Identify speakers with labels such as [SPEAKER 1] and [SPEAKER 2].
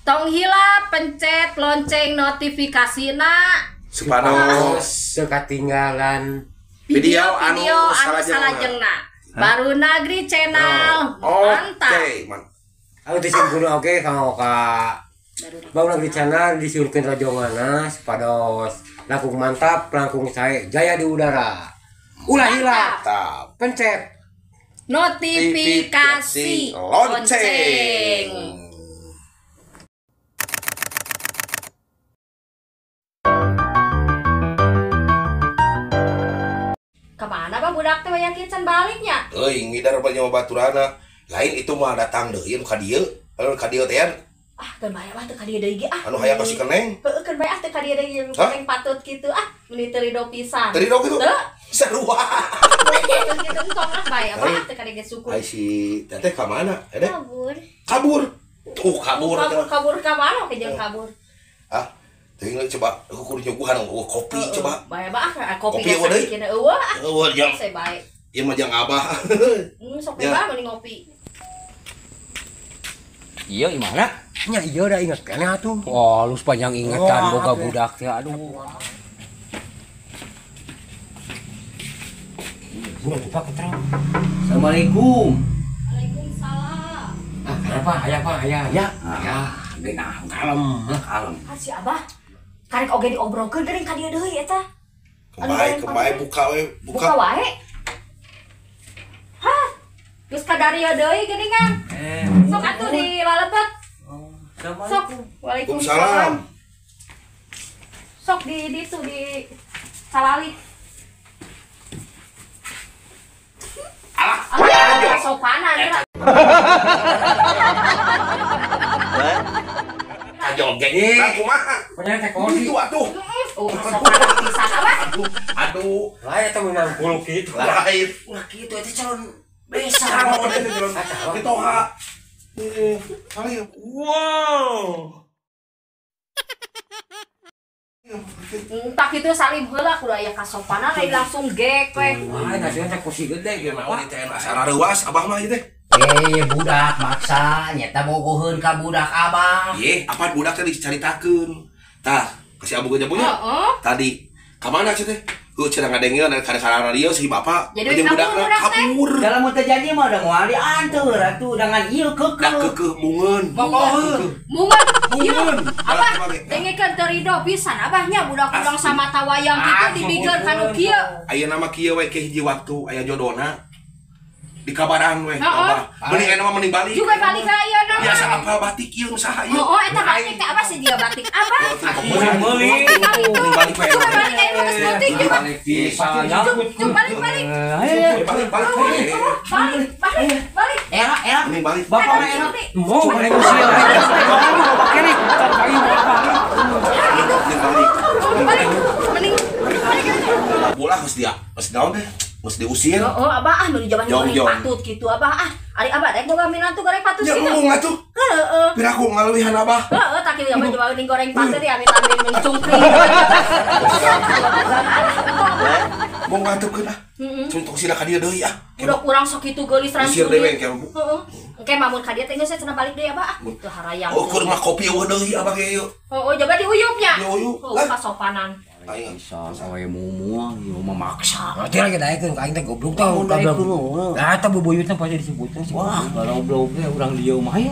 [SPEAKER 1] Tong hilap pencet lonceng notifikasina
[SPEAKER 2] supados
[SPEAKER 3] ketinggalan
[SPEAKER 1] video anu salajengna. Baru Nagri channel. Mantap.
[SPEAKER 3] Aku disimpulkan oke kalau Bang Nagri channel disiulkeun rajongana supados langkung mantap langkung sae jaya di udara. Ulah hilap. Pencet
[SPEAKER 1] notifikasi lonceng. Kemana bang budak teh yang kitchen baliknya?
[SPEAKER 2] Ngidar banyak baturana. Lain itu mah datang deui ka dieu. Anu ka dieu teh.
[SPEAKER 1] Keun bae mah teu ka dieu deui ge
[SPEAKER 2] Anu hayang kasih keneng.
[SPEAKER 1] Heeh keun bae teu ka dieu deui keneng patut kitu meuni teu ridho pisan.
[SPEAKER 2] Teu ridho kitu? Sarua.
[SPEAKER 1] Kitu tongah bae teu ka dieu syukur.
[SPEAKER 2] Ai si teteh ka mana?
[SPEAKER 1] Kabur.
[SPEAKER 2] Kabur. Kabur.
[SPEAKER 1] Kabur ka mana ke jeung kabur?
[SPEAKER 2] Teuing coba ukur nyuguhan kopi coba.
[SPEAKER 1] Bae kopi sakit eueuh.
[SPEAKER 2] Eueuh jang.
[SPEAKER 1] Saya bae.
[SPEAKER 2] Ieu mah jang abah.
[SPEAKER 1] Sok bae mending ngopi.
[SPEAKER 4] Iya gimana?
[SPEAKER 3] Nya iya udah inget kan atuh.
[SPEAKER 4] Wah, lu sepanjang ingatan boga budak teh aduh. Assalamualaikum.
[SPEAKER 1] Waalaikumsalam.
[SPEAKER 3] Kenapa? Aya.
[SPEAKER 4] Genah kalem.
[SPEAKER 1] Si Abah. Karek oge diobrolkeun geuning ka dieu deui eta.
[SPEAKER 2] Kembali buka we,
[SPEAKER 1] Buka wae. Hah. Geus ka darieu deui geuningan. Sok atuh dilalebet. Sok. Waalaikumsalam. Sok di ditu di salalik. Alah, sopanan lah.
[SPEAKER 2] Joget. Nah, kumaha?
[SPEAKER 3] Pengen teh kopi.
[SPEAKER 2] Itu atuh.
[SPEAKER 1] Sopanan pisan apa?
[SPEAKER 2] Aduh.
[SPEAKER 3] Lain eta menang puluh kitu.
[SPEAKER 2] Lain.
[SPEAKER 4] Ulah kitu eta calon besar.
[SPEAKER 2] Kita ha. Kali. Wow.
[SPEAKER 1] Tak itu salim heula kudu aya kasopanan lain langsung gek we.
[SPEAKER 3] Wah, nasinya teh kursi gede
[SPEAKER 2] Ieu naon teh asal reuas abah mah ieu teh.
[SPEAKER 4] Budak maksa nyata bogoheun ka budak abah.
[SPEAKER 2] Ieu, apa budak teh dicaritakeun. Tah, kasih abu gede punya. Tadi ka mana sih teh? Cenah ngadengeun kada radio si bapak.
[SPEAKER 1] Jadi
[SPEAKER 2] budakna kabur.
[SPEAKER 4] Dalam mau terjadi mah udah moal diantur atuh dengan ieu
[SPEAKER 2] Kekeh mungeun.
[SPEAKER 1] Mungeun. Abah dengekeun teu ridho pisan abahnya budak-budak sama tawayang kitu dibikeun kanu kieu.
[SPEAKER 2] Aya nama kieu we ke hiji waktu aya jodona. Di kabaran we abah. Mending aya mending balik.
[SPEAKER 1] Juga balik ka ieu na.
[SPEAKER 2] Biasa apa batik ieu saha ieu?
[SPEAKER 1] Eta batik teh apa sih dia batik abah?
[SPEAKER 4] meuli.
[SPEAKER 2] Balik we.
[SPEAKER 1] Juga balik ka ieu batik juga.
[SPEAKER 4] Pisan
[SPEAKER 1] Balik. Balik.
[SPEAKER 4] Era
[SPEAKER 2] Mending balik.
[SPEAKER 4] bapak era
[SPEAKER 3] Mau emosi.
[SPEAKER 2] Mending balik.
[SPEAKER 1] Mending balik.
[SPEAKER 2] Bola geus dia. Geus naon teh? Geus diusir.
[SPEAKER 1] Abah meuli jaman goreng patut kitu abah ari abah daek boga minantu goreng patut
[SPEAKER 2] Ya
[SPEAKER 1] sih.
[SPEAKER 2] ngomong atuh.
[SPEAKER 1] Heeh.
[SPEAKER 2] Pira aku ngaluwihan abah.
[SPEAKER 1] Tak kieu mah coba geuning goreng patut ya amit-amit mencungkring.
[SPEAKER 2] Mau ngantukeun Contoh sila ka dieu deui
[SPEAKER 1] Udah kurang sok kitu geulis
[SPEAKER 2] Usir
[SPEAKER 1] ransulit.
[SPEAKER 2] dewe engke.
[SPEAKER 1] Heeh. Engke mamun ka dieu teh geus cenah balik deui abah. Teu harayang.
[SPEAKER 2] Kur mah kopi eueuh deui abah ge ieu.
[SPEAKER 1] Coba diuyupnya.
[SPEAKER 2] Diuyup.
[SPEAKER 1] Kasopanan.
[SPEAKER 4] bisa sawe mumu ieu memaksa.
[SPEAKER 3] Nanti lagi daekeun ka aing teh goblok tah. Eta bubuyutna pasti disebutna.
[SPEAKER 4] Wah, kalau blog urang dieu mah ya.